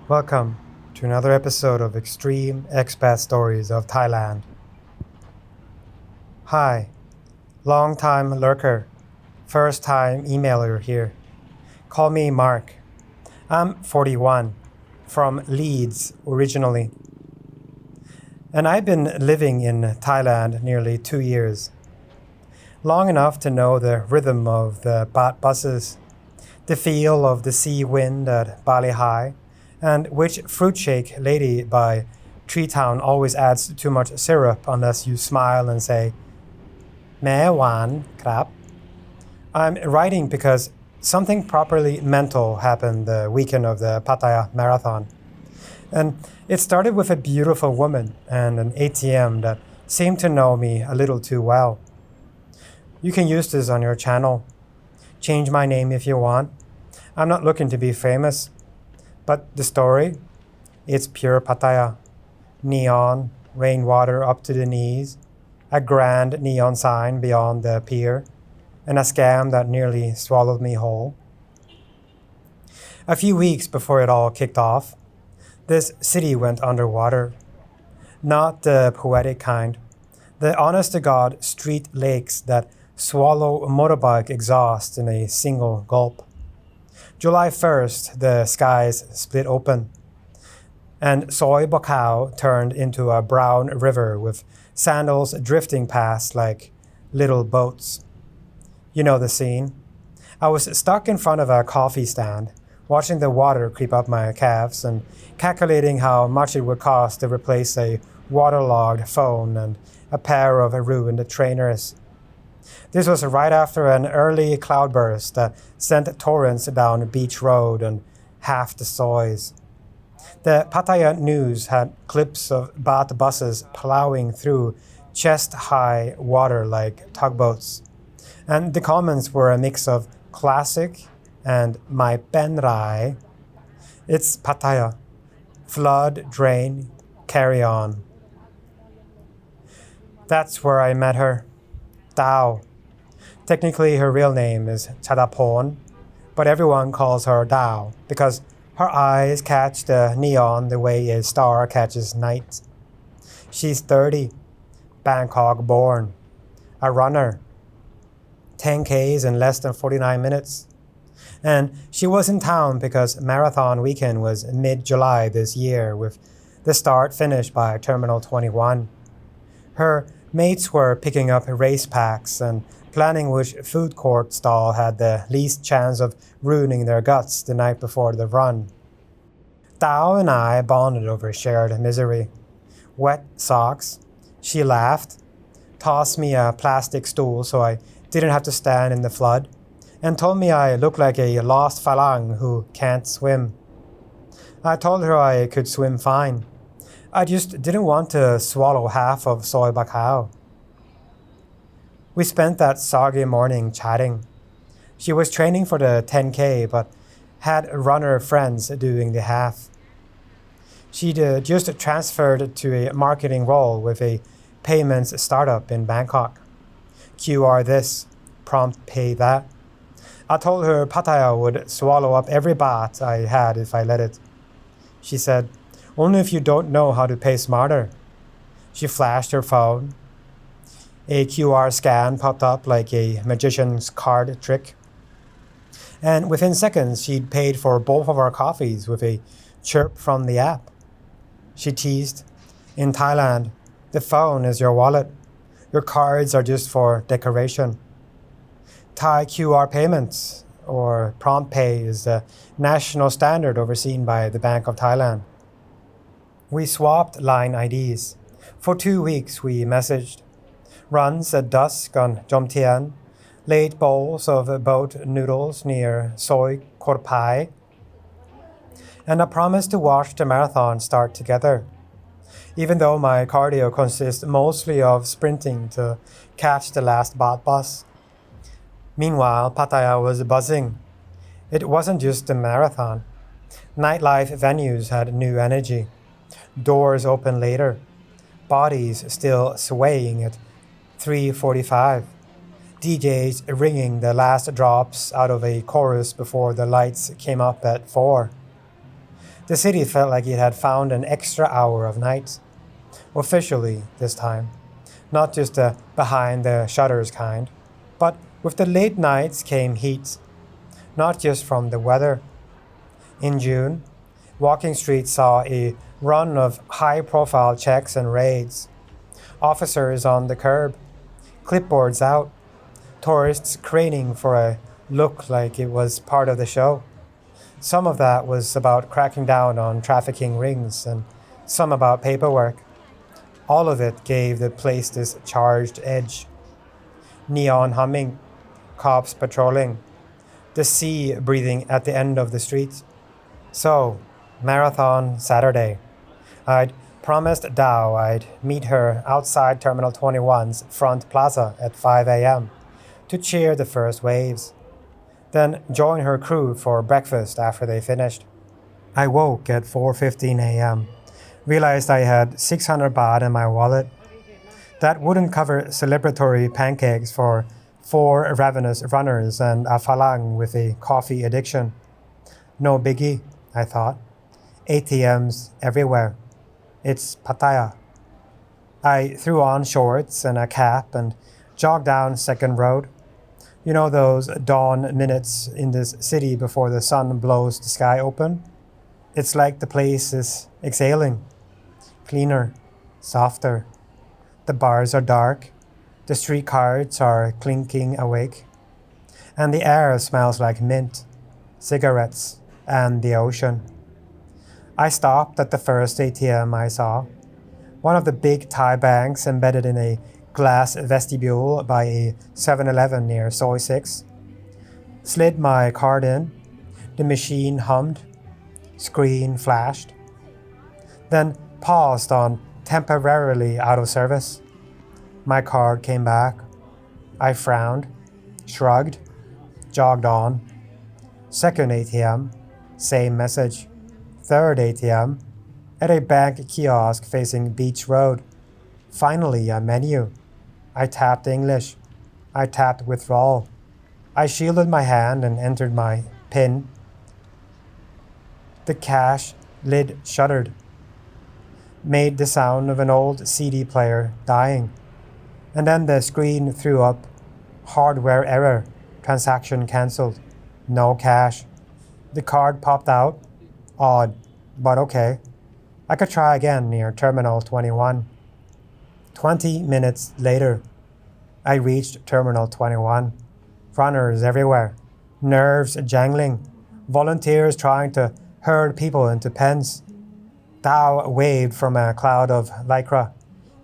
Welcome to another episode of Extreme Expat Stories of Thailand. Hi, long-time lurker, first-time emailer here. Call me Mark. I'm 41, from Leeds originally. And I've been living in Thailand nearly 2 years. Long enough to know the rhythm of the Baht buses, the feel of the sea wind at Bali High, and which fruit shake lady by Tree Town always adds too much syrup unless you smile and say, "Meh wan krap." I'm writing because something properly mental happened the weekend of the Pattaya Marathon. And it started with a beautiful woman and an ATM that seemed to know me a little too well. You can use this on your channel. Change my name if you want. I'm not looking to be famous. But the story, it's pure Pattaya. Neon, rainwater up to the knees, a grand neon sign beyond the pier, and a scam that nearly swallowed me whole. A few weeks before it all kicked off, this city went underwater. Not the poetic kind, the honest-to-God street lakes that swallow motorbike exhaust in a single gulp. July 1st, the skies split open, and Soy Bokao turned into a brown river with sandals drifting past like little boats. You know the scene. I was stuck in front of a coffee stand, watching the water creep up my calves and calculating how much it would cost to replace a waterlogged phone and a pair of ruined trainers. This was right after an early cloudburst that sent torrents down Beach Road and half the soys. The Pattaya News had clips of Baht buses plowing through chest-high water like tugboats. And the comments were a mix of classic and my pen rai. It's Pattaya. Flood, drain, carry on. That's where I met her. Dao. Technically, her real name is Chadapon, but everyone calls her Dao because her eyes catch the neon the way a star catches night. She's 30, Bangkok born, a runner, 10Ks in less than 49 minutes. And she was in town because marathon weekend was mid-July this year with the start finished by Terminal 21. Her mates were picking up race packs and planning which food court stall had the least chance of ruining their guts the night before the run. Tao and I bonded over shared misery. Wet socks. She laughed, tossed me a plastic stool so I didn't have to stand in the flood, and told me I looked like a lost falang who can't swim. I told her I could swim fine. I just didn't want to swallow half of soy bacao. We spent that soggy morning chatting. She was training for the 10K but had runner friends doing the half. She'd just transferred to a marketing role with a payments startup in Bangkok. QR this, PromptPay that. I told her Pattaya would swallow up every baht I had if I let it. She said, "Only if you don't know how to pay smarter." She flashed her phone. A QR scan popped up like a magician's card trick. And within seconds, she'd paid for both of our coffees with a chirp from the app. She teased, "In Thailand, the phone is your wallet. Your cards are just for decoration." Thai QR payments, or PromptPay, is the national standard overseen by the Bank of Thailand. We swapped line IDs. For 2 weeks, we messaged. Runs at dusk on Jomtien, late bowls of boat noodles near Soy Korpai, and a promise to watch the marathon start together, even though my cardio consists mostly of sprinting to catch the last Baht bus. Meanwhile, Pattaya was buzzing. It wasn't just a marathon. Nightlife venues had new energy. Doors open later. Bodies still swaying at 3:45. DJs ringing the last drops out of a chorus before the lights came up at 4. The city felt like it had found an extra hour of night, officially this time, not just the behind the shutters kind, but with the late nights came heat, not just from the weather. In June, Walking Street saw a run of high-profile checks and raids, officers on the curb, clipboards out, tourists craning for a look like it was part of the show. Some of that was about cracking down on trafficking rings, and some about paperwork. All of it gave the place this charged edge. Neon humming, cops patrolling, the sea breathing at the end of the street. So, marathon Saturday. I'd promised Dow I'd meet her outside Terminal 21's front plaza at 5 a.m. to cheer the first waves, then join her crew for breakfast after they finished. I woke at 4:15 a.m., realized I had 600 baht in my wallet. That wouldn't cover celebratory pancakes for 4 ravenous runners and a falang with a coffee addiction. No biggie, I thought. ATMs everywhere. It's Pattaya. I threw on shorts and a cap and jogged down Second Road. You know those dawn minutes in this city before the sun blows the sky open? It's like the place is exhaling. Cleaner, softer. The bars are dark. The streetcars are clinking awake. And the air smells like mint, cigarettes, and the ocean. I stopped at the first ATM I saw, one of the big Thai banks embedded in a glass vestibule by a 7-Eleven near Soy 6. Slid my card in. The machine hummed. Screen flashed. Then paused on temporarily out of service. My card came back. I frowned, shrugged, jogged on. Second ATM, same message. Third ATM, at a bank kiosk facing Beach Road. Finally, a menu. I tapped English. I tapped withdrawal. I shielded my hand and entered my PIN. The cash lid shuddered, made the sound of an old CD player dying. And then the screen threw up. Hardware error. Transaction cancelled. No cash. The card popped out. Odd, but okay. I could try again near Terminal 21. 20 minutes later, I reached Terminal 21. Runners everywhere. Nerves jangling. Volunteers trying to herd people into pens. Tao waved from a cloud of lycra.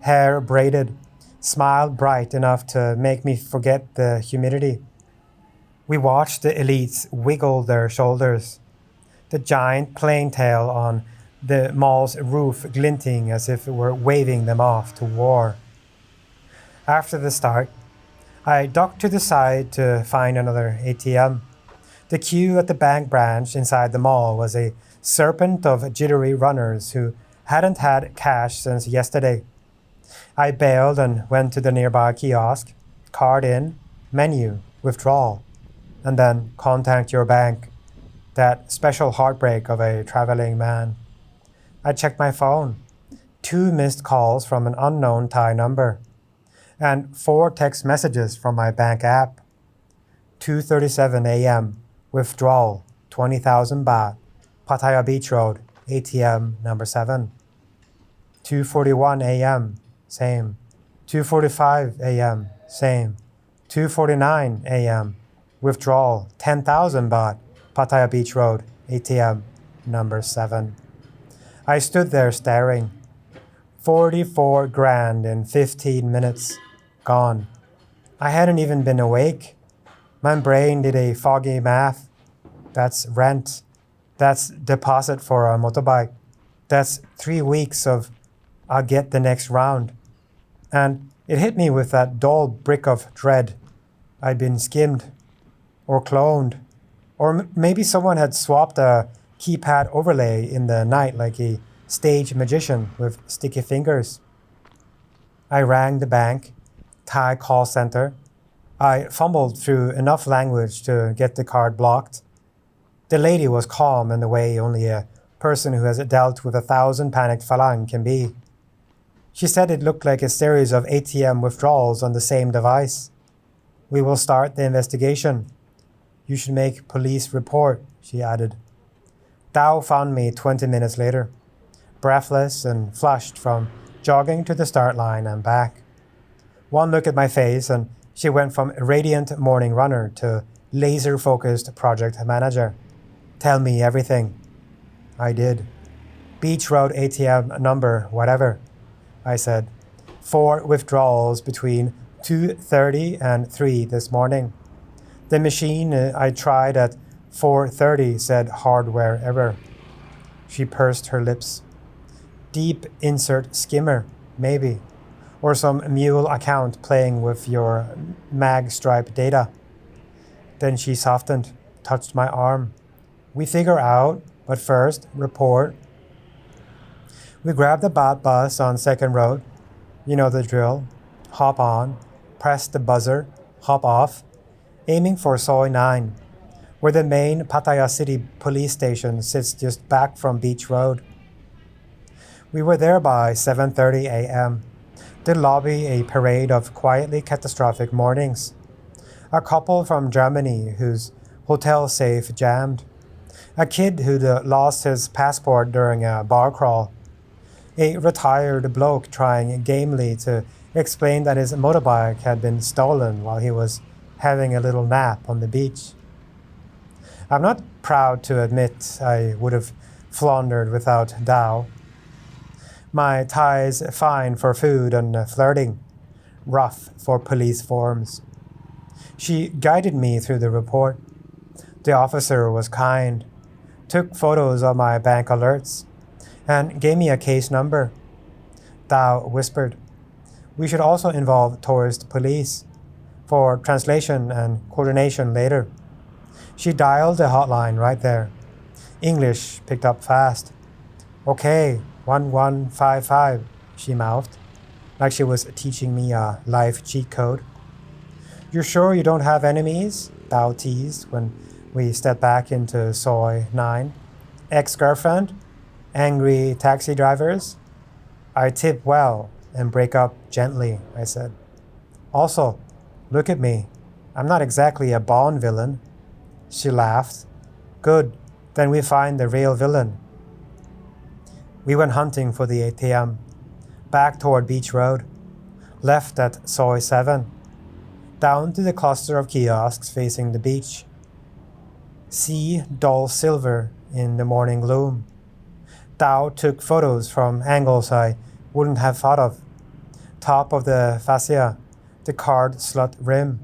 Hair braided. Smiled bright enough to make me forget the humidity. We watched the elites wiggle their shoulders. The giant plane tail on the mall's roof glinting as if it were waving them off to war. After the start, I ducked to the side to find another ATM. The queue at the bank branch inside the mall was a serpent of jittery runners who hadn't had cash since yesterday. I bailed and went to the nearby kiosk, card in, menu, withdrawal, and then contact your bank. That special heartbreak of a traveling man. I checked my phone. 2 missed calls from an unknown Thai number. And 4 text messages from my bank app. 2:37 a.m. Withdrawal, 20,000 baht. Pattaya Beach Road, ATM number 7. 2:41 a.m. Same. 2:45 a.m. Same. 2:49 a.m. Withdrawal, 10,000 baht. Pattaya Beach Road, ATM number 7. I stood there staring. 44 grand in 15 minutes. Gone. I hadn't even been awake. My brain did a foggy math. That's rent. That's deposit for a motorbike. That's 3 weeks of I'll get the next round. And it hit me with that dull brick of dread. I'd been skimmed. Or cloned. Or maybe someone had swapped a keypad overlay in the night like a stage magician with sticky fingers. I rang the bank, Thai call center. I fumbled through enough language to get the card blocked. The lady was calm in the way only a person who has dealt with 1,000 panicked Falang can be. She said it looked like a series of ATM withdrawals on the same device. We will start the investigation. You should make police report, she added. Dao found me 20 minutes later, breathless and flushed from jogging to the start line and back. One look at my face and she went from radiant morning runner to laser-focused project manager. Tell me everything. I did. Beach Road ATM number, whatever, I said. 4 withdrawals between 2:30 and 3 this morning. The machine I tried at 4:30 said hardware error. She pursed her lips. Deep insert skimmer, maybe. Or some mule account playing with your mag stripe data. Then she softened, touched my arm. We figure out, but first, report. We grabbed the Baht bus on 2nd Road. You know the drill. Hop on, press the buzzer, hop off, aiming for Soi 9, where the main Pattaya City Police station sits just back from Beach Road. We were there by 7:30 a.m. The lobby a parade of quietly catastrophic mornings. A couple from Germany whose hotel safe jammed. A kid who'd lost his passport during a bar crawl. A retired bloke trying gamely to explain that his motorbike had been stolen while he was having a little nap on the beach. I'm not proud to admit I would have floundered without Dao. My Thai's fine for food and flirting, rough for police forms. She guided me through the report. The officer was kind, took photos of my bank alerts, and gave me a case number. Dao whispered, we should also involve tourist police for translation and coordination later. She dialed the hotline right there. English picked up fast. Okay, 1155, she mouthed, like she was teaching me a life cheat code. You're sure you don't have enemies? Dao teased when we stepped back into Soi 9. Ex-girlfriend? Angry taxi drivers? I tip well and break up gently, I said. Also, look at me. I'm not exactly a Bond villain. She laughed. Good, then we find the real villain. We went hunting for the ATM, back toward Beach Road, left at Soi 7, down to the cluster of kiosks facing the beach. See dull silver in the morning gloom. Dao took photos from angles I wouldn't have thought of. Top of the fascia, the card slot rim,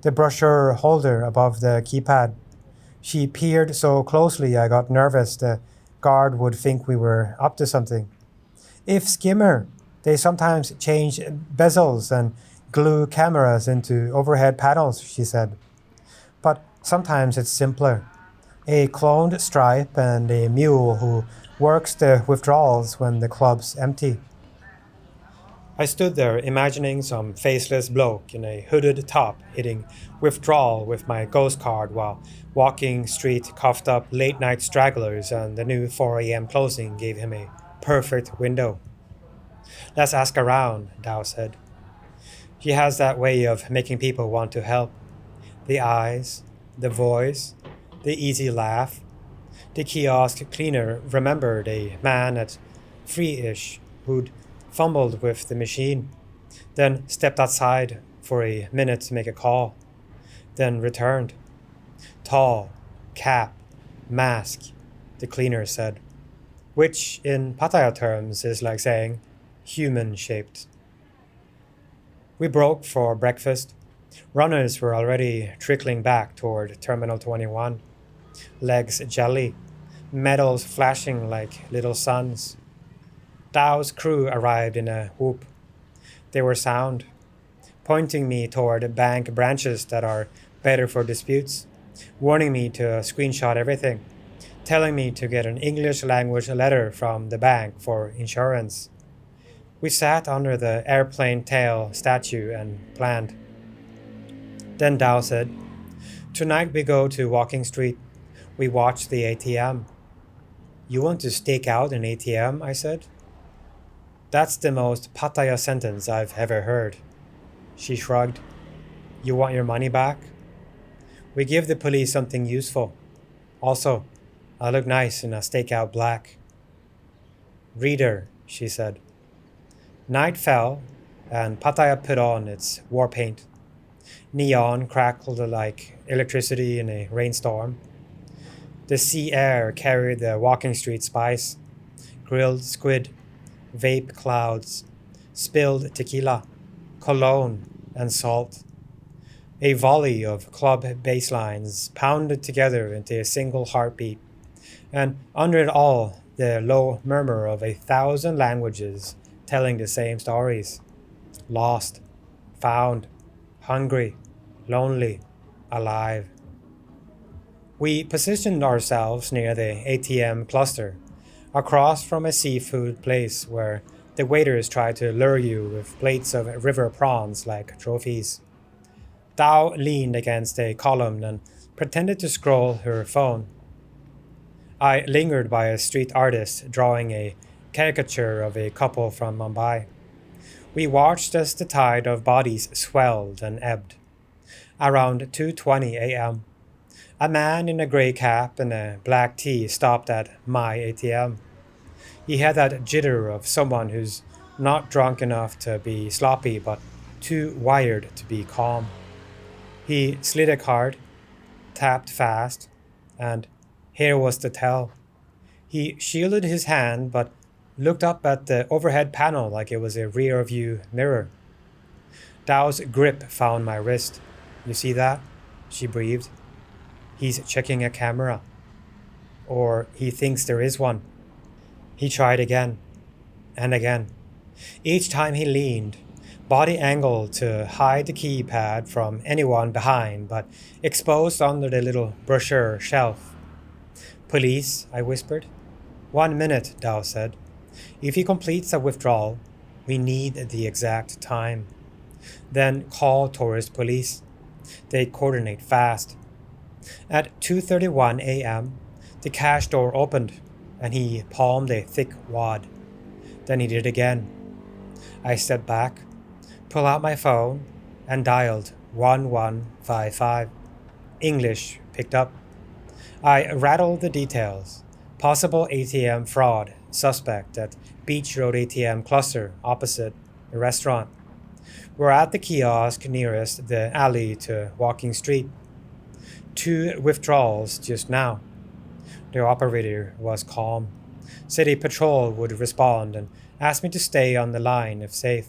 the brochure holder above the keypad. She peered so closely I got nervous the guard would think we were up to something. If skimmer, they sometimes change bezels and glue cameras into overhead panels, she said. But sometimes it's simpler. A cloned stripe and a mule who works the withdrawals when the club's empty. I stood there imagining some faceless bloke in a hooded top hitting withdrawal with my ghost card while walking street cuffed up late night stragglers, and the new 4 a.m. closing gave him a perfect window. Let's ask around, Dao said. She has that way of making people want to help. The eyes, the voice, the easy laugh. The kiosk cleaner remembered a man at 3-ish who'd fumbled with the machine, then stepped outside for a minute to make a call, then returned. Tall, cap, mask, the cleaner said, which in Pattaya terms is like saying human-shaped. We broke for breakfast. Runners were already trickling back toward Terminal 21. Legs jelly, medals flashing like little suns. Dao's crew arrived in a whoop. They were sound, pointing me toward bank branches that are better for disputes, warning me to screenshot everything, telling me to get an English language letter from the bank for insurance. We sat under the airplane tail statue and planned. Then Dao said, tonight we go to Walking Street. We watch the ATM. You want to stake out an ATM? I said. That's the most Pattaya sentence I've ever heard. She shrugged. You want your money back? We give the police something useful. Also, I look nice in a stakeout black. Reader, she said. Night fell, and Pattaya put on its war paint. Neon crackled like electricity in a rainstorm. The sea air carried the walking street spice, grilled squid, vape clouds, spilled tequila, cologne, and salt. A volley of club basslines pounded together into a single heartbeat, and under it all, the low murmur of 1,000 languages telling the same stories. Lost, found, hungry, lonely, alive. We positioned ourselves near the ATM cluster, across from a seafood place where the waiters try to lure you with plates of river prawns like trophies. Dao leaned against a column and pretended to scroll her phone. I lingered by a street artist drawing a caricature of a couple from Mumbai. We watched as the tide of bodies swelled and ebbed. Around 2:20 a.m., a man in a gray cap and a black tee stopped at my ATM. He had that jitter of someone who's not drunk enough to be sloppy but too wired to be calm. He slid a card, tapped fast, and here was the tell. He shielded his hand but looked up at the overhead panel like it was a rear view mirror. Dao's grip found my wrist. You see that? She breathed. He's checking a camera. Or he thinks there is one. He tried again and again. Each time he leaned, body angled to hide the keypad from anyone behind, but exposed under the little brochure shelf. Police, I whispered. 1 minute, Dao said. If he completes a withdrawal, we need the exact time. Then call tourist police. They coordinate fast. At 2:31 a.m., the cash door opened, and he palmed a thick wad. Then he did again. I stepped back, pulled out my phone, and dialed 1155. English picked up. I rattled the details. Possible ATM fraud, suspect at Beach Road ATM cluster opposite the restaurant. We're at the kiosk nearest the alley to Walking Street. 2 withdrawals just now. The operator was calm. Said a patrol would respond and asked me to stay on the line if safe.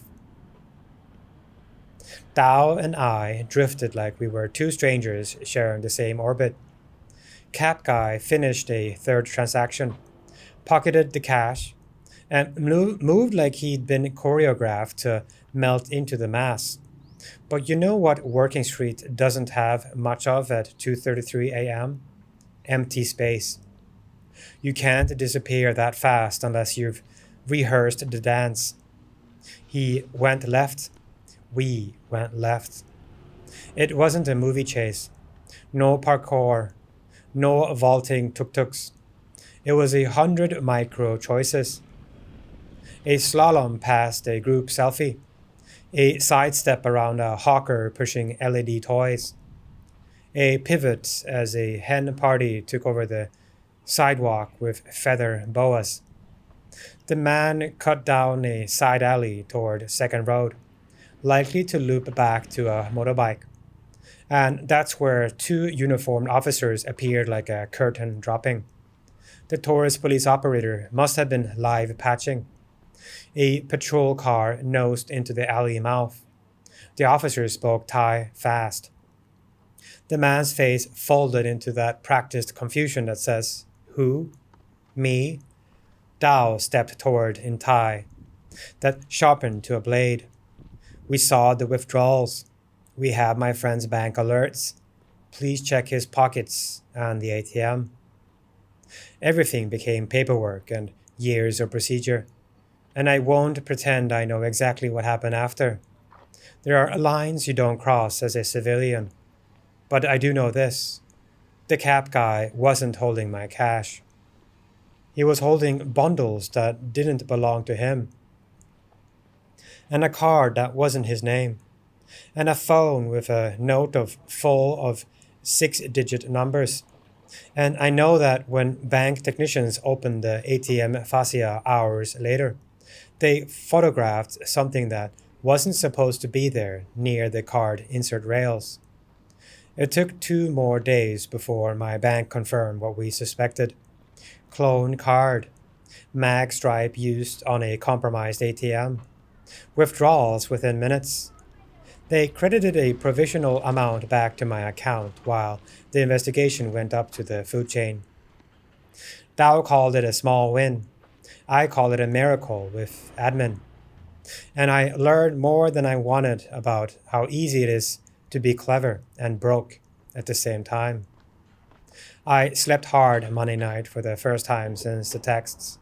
Dao and I drifted like we were 2 strangers sharing the same orbit. Cap guy finished a third transaction, pocketed the cash, and moved like he'd been choreographed to melt into the mass. But you know what Working Street doesn't have much of at 2:33 a.m.? Empty space. You can't disappear that fast unless you've rehearsed the dance. He went left. We went left. It wasn't a movie chase. No parkour. No vaulting tuk-tuks. It was 100 micro choices. A slalom past a group selfie. A sidestep around a hawker pushing LED toys. A pivot as a hen party took over the sidewalk with feather boas. The man cut down a side alley toward Second Road, likely to loop back to a motorbike. And that's where 2 uniformed officers appeared like a curtain dropping. The tourist police operator must have been live patching. A patrol car nosed into the alley mouth. The officer spoke Thai fast. The man's face folded into that practiced confusion that says, Who? Me? Dao stepped toward in Thai. That sharpened to a blade. We saw the withdrawals. We have my friend's bank alerts. Please check his pockets and the ATM. Everything became paperwork and years of procedure. And I won't pretend I know exactly what happened after. There are lines you don't cross as a civilian. But I do know this. The cap guy wasn't holding my cash. He was holding bundles that didn't belong to him, and a card that wasn't his name, and a phone with a note full of 6-digit numbers. And I know that when bank technicians opened the ATM fascia hours later, they photographed something that wasn't supposed to be there near the card insert rails. It took 2 more days before my bank confirmed what we suspected. Clone card, mag stripe used on a compromised ATM, withdrawals within minutes. They credited a provisional amount back to my account while the investigation went up to the food chain. Dow called it a small win. I call it a miracle with admin. And I learned more than I wanted about how easy it is to be clever and broke at the same time. I slept hard Monday night for the first time since the texts.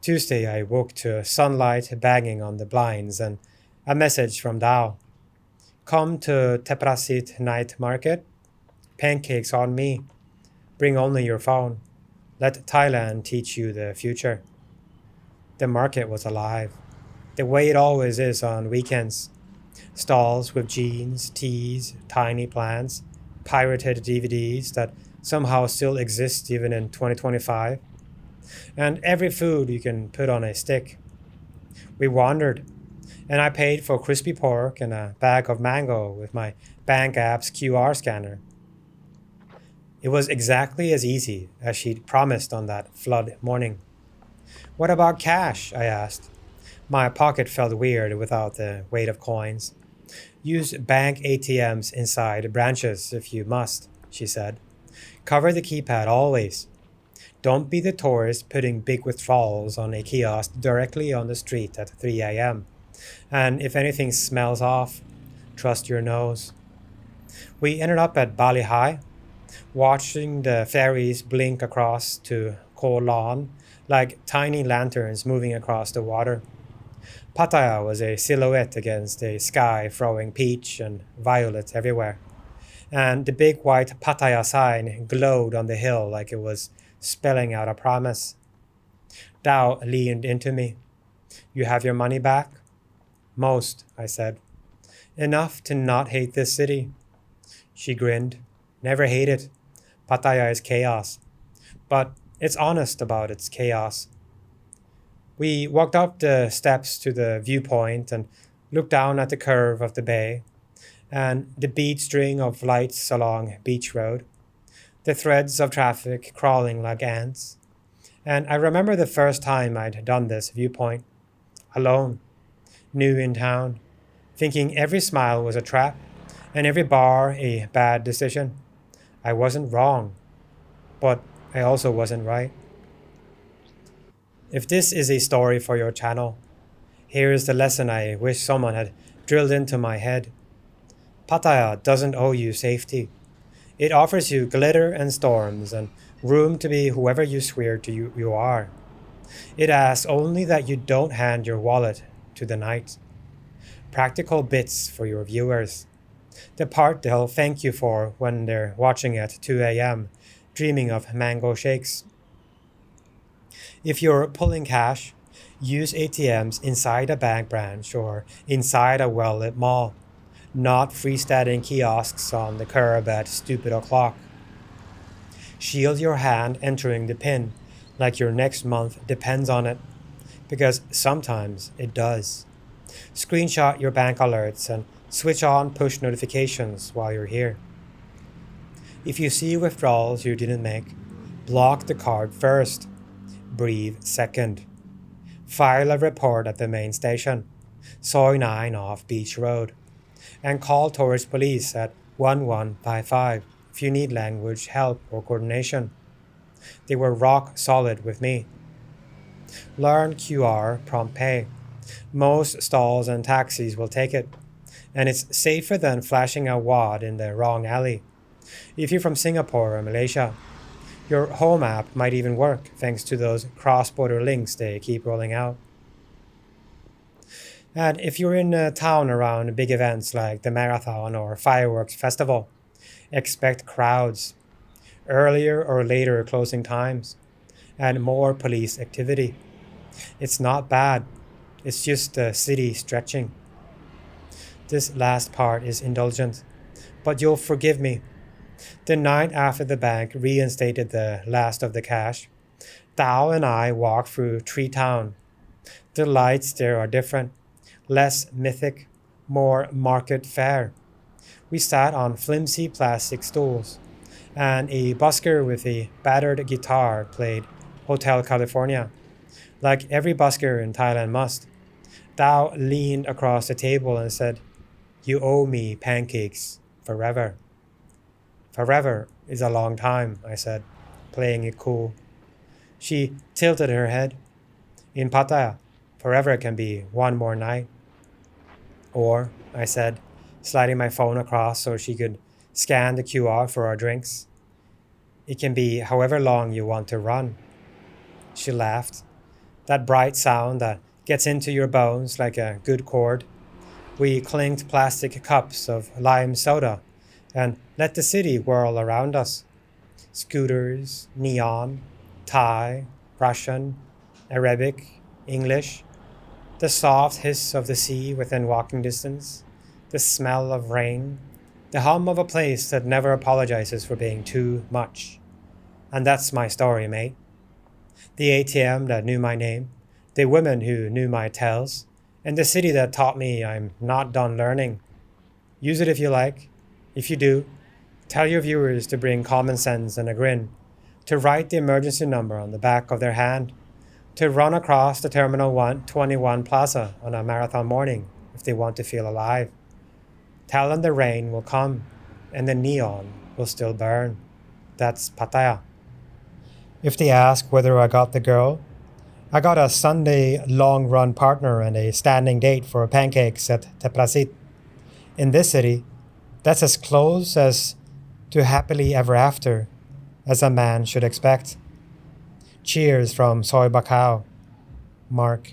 Tuesday, I woke to sunlight banging on the blinds and a message from Dow. Come to Teprasit night market. Pancakes on me. Bring only your phone. Let Thailand teach you the future. The market was alive, the way it always is on weekends. Stalls with jeans, teas, tiny plants, pirated DVDs that somehow still exist even in 2025, and every food you can put on a stick. We wandered, and I paid for crispy pork and a bag of mango with my bank app's QR scanner. It was exactly as easy as she'd promised on that flood morning. What about cash? I asked. My pocket felt weird without the weight of coins. Use bank ATMs inside branches if you must, she said. Cover the keypad always. Don't be the tourist putting big withdrawals on a kiosk directly on the street at 3 a.m. And if anything smells off, trust your nose. We ended up at Bali High, watching the ferries blink across to Koh Lan like tiny lanterns moving across the water. Pattaya was a silhouette against a sky throwing peach and violet everywhere, and the big white Pattaya sign glowed on the hill like it was spelling out a promise. Dao leaned into me. You have your money back? Most, I said. Enough to not hate this city. She grinned. Never hate it. Pattaya is chaos. But it's honest about its chaos. We walked up the steps to the viewpoint and looked down at the curve of the bay and the bead string of lights along Beach Road, the threads of traffic crawling like ants. And I remember the first time I'd done this viewpoint, alone, new in town, thinking every smile was a trap and every bar a bad decision. I wasn't wrong, but I also wasn't right. If this is a story for your channel, here is the lesson I wish someone had drilled into my head. Pattaya doesn't owe you safety. It offers you glitter and storms and room to be whoever you swear to you are. It asks only that you don't hand your wallet to the night. Practical bits for your viewers. The part they'll thank you for when they're watching at 2 a.m., dreaming of mango shakes. If you're pulling cash, use ATMs inside a bank branch or inside a well-lit mall, not freestanding kiosks on the curb at stupid o'clock. Shield your hand entering the PIN like your next month depends on it, because sometimes it does. Screenshot your bank alerts and switch on push notifications while you're here. If you see withdrawals you didn't make, block the card first. Breathe second. File a report at the main station, Soi 9 off Beach Road, and call tourist police at 1155 if you need language help or coordination. They were rock solid with me. Learn QR PromptPay. Most stalls and taxis will take it, and it's safer than flashing a wad in the wrong alley. If you're from Singapore or Malaysia, your home app might even work thanks to those cross-border links they keep rolling out. And if you're in a town around big events like the marathon or fireworks festival, expect crowds, earlier or later closing times, and more police activity. It's not bad, it's just the city stretching. This last part is indulgent, but you'll forgive me. The night after the bank reinstated the last of the cash, Tao and I walked through Tree Town. The lights there are different, less mythic, more market fare. We sat on flimsy plastic stools, and a busker with a battered guitar played Hotel California, like every busker in Thailand must. Tao leaned across the table and said, "You owe me pancakes forever." "Forever is a long time," I said, playing it cool. She tilted her head. "In Pattaya, forever can be one more night." "Or," I said, sliding my phone across so she could scan the QR for our drinks, "it can be however long you want to run." She laughed. That bright sound that gets into your bones like a good chord. We clinked plastic cups of lime soda and let the city whirl around us. Scooters, neon, Thai, Russian, Arabic, English, the soft hiss of the sea within walking distance, the smell of rain, the hum of a place that never apologizes for being too much. And that's my story, mate. The ATM that knew my name, the women who knew my tells, and the city that taught me I'm not done learning. Use it if you like. If you do, tell your viewers to bring common sense and a grin, to write the emergency number on the back of their hand, to run across the Terminal 121 Plaza on a marathon morning if they want to feel alive. Tell them the rain will come and the neon will still burn. That's Pattaya. If they ask whether I got the girl, I got a Sunday long-run partner and a standing date for pancakes at Teprasit. In this city, that's as close as to happily ever after as a man should expect. Cheers from Soy Bacao. Mark.